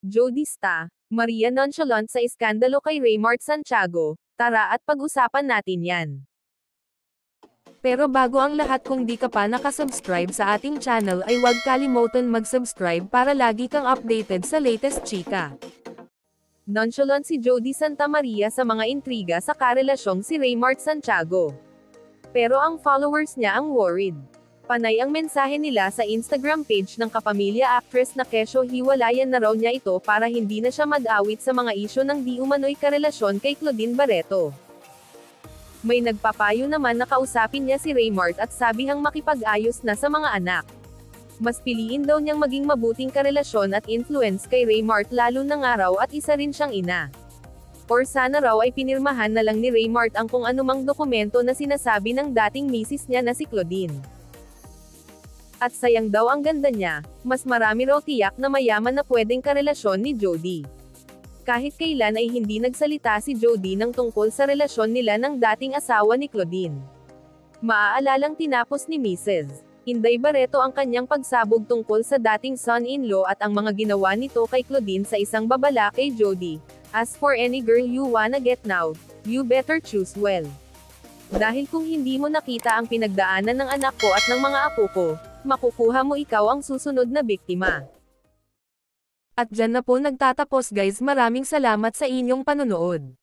Jody Sta, Maria nonchalant sa iskandalo kay Raymart Santiago, tara at pag-usapan natin yan. Pero bago ang lahat, kung di ka pa nakasubscribe sa ating channel ay huwag kalimutan mag-subscribe para lagi kang updated sa latest chika. Nonchalant si Jody Santa Maria sa mga intriga sa karelasyong si Raymart Santiago. Pero ang followers niya ang worried. Panay ang mensahe nila sa Instagram page ng kapamilya actress na kesyo hiwalayan na raw niya ito para hindi na siya mag-awit sa mga isyu ng di umano'y karelasyon kay Claudine Barreto. May nagpapayo naman na kausapin niya si Raymart at sabihang makipag-ayos na sa mga anak. Mas piliin daw niyang maging mabuting karelasyon at influence kay Raymart lalo na nga raw at isa rin siyang ina. Or sana raw ay pinirmahan na lang ni Raymart ang kung anumang dokumento na sinasabi ng dating misis niya na si Claudine. At sayang daw ang ganda niya, mas marami raw tiyak na mayaman na pwedeng karelasyon ni Jody. Kahit kailan ay hindi nagsalita si Jody ng tungkol sa relasyon nila ng dating asawa ni Claudine. Maaalalang tinapos ni Mrs. Inday Barreto ang kanyang pagsabog tungkol sa dating son-in-law at ang mga ginawa nito kay Claudine sa isang babala kay Jody. As for any girl you wanna get now, you better choose well. Dahil kung hindi mo nakita ang pinagdaanan ng anak ko at ng mga apo ko, makukuha mo ikaw ang susunod na biktima. At dyan na po nagtatapos guys, maraming salamat sa inyong panonood.